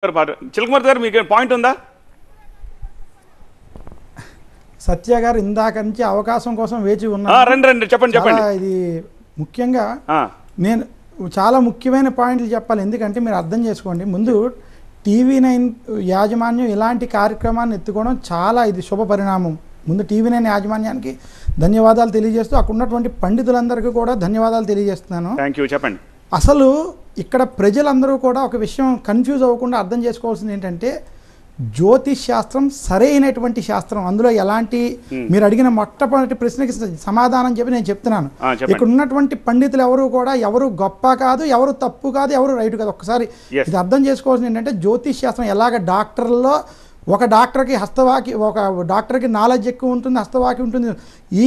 చిలకమర్తి గారు మీకు పాయింట్ ఉందా? సత్య గారు ఇందాక నుంచి అవకాశం కోసం వేచి ఉన్నారు. రండి చెప్పండి. ఇది ముఖ్యంగా నేను చాలా ముఖ్యమైన పాయింట్లు చెప్పాలి. ఎందుకంటే మీరు అర్థం చేసుకోండి, ముందు TV9 యాజమాన్యం ఇలాంటి కార్యక్రమాన్ని ఎత్తుకోవడం చాలా ఇది శుభ పరిణామం. ముందు TV9 యాజమాన్యానికి ధన్యవాదాలు తెలియజేస్తూ అక్కడ ఉన్నటువంటి పండితులందరికీ కూడా ధన్యవాదాలు తెలియజేస్తున్నాను. చెప్పండి. అసలు ఇక్కడ ప్రజలందరూ కూడా ఒక విషయం కన్ఫ్యూజ్ అవ్వకుండా అర్థం చేసుకోవాల్సింది ఏంటంటే, జ్యోతిష్ శాస్త్రం సరైనటువంటి శాస్త్రం. అందులో ఎలాంటి మీరు అడిగిన మొట్టమొదటి ప్రశ్నకి సమాధానం చెప్పి నేను చెప్తున్నాను. ఇక్కడ ఉన్నటువంటి పండితులు ఎవరు కూడా ఎవరు గొప్ప కాదు, ఎవరు తప్పు కాదు, ఎవరు రైట్ కాదు. ఒక్కసారి ఇది అర్థం చేసుకోవాల్సింది ఏంటంటే, జ్యోతిష్ శాస్త్రం ఎలాగ డాక్టర్లో ఒక డాక్టర్కి హస్తవాకి, ఒక డాక్టర్కి నాలెడ్జ్ ఎక్కువ ఉంటుంది, హస్తవాకి ఉంటుంది. ఈ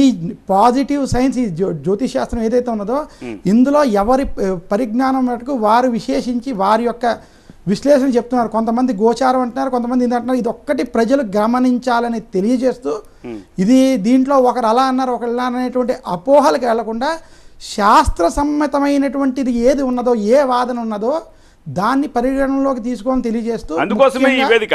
పాజిటివ్ సైన్స్, ఈ జ్యోతిష్ శాస్త్రం ఏదైతే ఉన్నదో ఇందులో ఎవరి పరిజ్ఞానం మటుకు వారు విశేషించి వారి యొక్క విశ్లేషణ చెప్తున్నారు. కొంతమంది గోచారం అంటున్నారు, కొంతమంది ఇది అంటున్నారు. ఇది ఒక్కటి ప్రజలు గమనించాలని తెలియజేస్తూ, ఇది దీంట్లో ఒకరు అలా అన్నారు ఒకరు ఇలా అనేటువంటి అపోహలకు వెళ్లకుండా శాస్త్ర సమ్మతమైనటువంటిది ఏది ఉన్నదో, ఏ వాదన ఉన్నదో దాన్ని పరిగణనలోకి తీసుకోవాలని తెలియజేస్తూ, అందుకోసమే ఈ వేదిక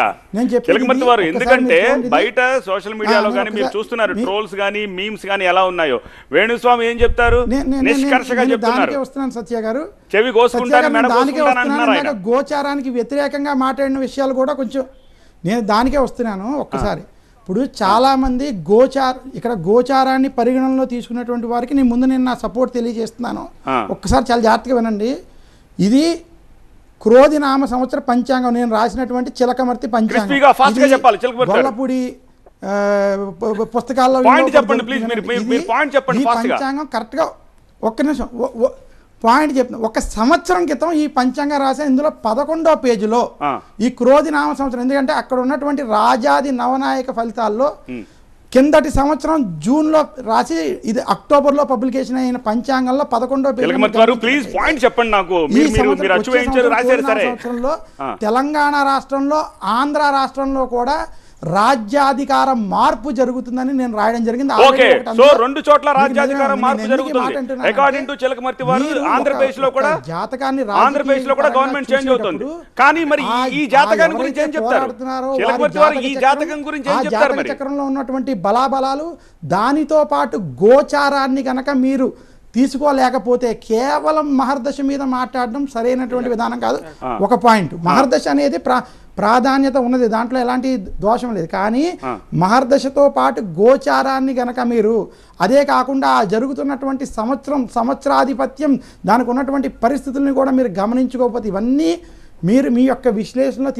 చిలకమర్తి వారు. ఎందుకంటే బయట సోషల్ మీడియాలో కానీ మీరు చూస్తున్నారు ట్రోల్స్ కానీ మీమ్స్ కానీ ఎలా ఉన్నాయో. వేణుస్వామి ఏం చెప్తారు? నిష్కర్షగా చెప్తున్నారు. వస్తున్నాను సత్య గారు, చెవి కోసుకుంటాను. గోచారానికి వ్యతిరేకంగా మాట్లాడిన విషయాలు కూడా కొంచెం నేను దానికే వస్తున్నాను. ఒక్కసారి ఇప్పుడు చాలామంది ఇక్కడ గోచారాన్ని పరిగణనలో తీసుకున్నటువంటి వారికి నేను ముందు నా సపోర్ట్ తెలియజేస్తున్నాను. ఒక్కసారి చాలా జాగ్రత్తగా వినండి. ఇది క్రోధినామ సంవత్సర పంచాంగం, నేను రాసినటువంటి చిలకమర్తి పంచాంగం. గొల్లపూడి పుస్తకాల్లో పంచాంగం కరెక్ట్గా ఒక్క నిమిషం పాయింట్ చెప్తున్నా. ఒక సంవత్సరం క్రితం ఈ పంచాంగం రాసే, ఇందులో 11వ పేజీలో ఈ క్రోధినామ సంవత్సరం, ఎందుకంటే అక్కడ ఉన్నటువంటి రాజాది నవనాయక ఫలితాల్లో కిందటి సంవత్సరం జూన్లో రాసి ఇది అక్టోబర్లో పబ్లికేషన్ అయిన పంచాంగంలో 11వ సంవత్సరంలో తెలంగాణ రాష్ట్రంలో, ఆంధ్ర రాష్ట్రంలో కూడా రాజ్యాధికార మార్పు జరుగుతుందని నేను రాయడం జరిగింది. రెండు చోట్ల రాజ్యాధికార మార్పు జరుగుతుంది. అకార్డింగ్ టు చిలకమర్తి వారు ఆంధ్రప్రదేశ్ లో కూడా గవర్నమెంట్ చేంజ్ అవుతుంది. కానీ మరి ఈ జాతకాన్ని గురించి ఏం చెప్తారు చిలకమర్తి వారు? ఈ జాతకం గురించి ఏం చెప్తారు? మరి చక్రంలో ఉన్నటువంటి బలాబలాలు, దానితో పాటు గోచారాన్ని కనుక మీరు తీసుకోలేకపోతే కేవలం మహర్దశ మీద మాట్లాడడం సరైనటువంటి విధానం కాదు. ఒక పాయింట్, మహర్దశ అనేది ప్రాధాన్యత ఉన్నది, దాంట్లో ఎలాంటి దోషం లేదు. కానీ మహర్దశతో పాటు గోచారాన్ని గనక మీరు, అదే కాకుండా జరుగుతున్నటువంటి సంవత్సరాధిపత్యం, దానికి ఉన్నటువంటి పరిస్థితుల్ని కూడా మీరు గమనించుకోకపోతే, ఇవన్నీ మీరు మీ యొక్క విశ్లేషణలో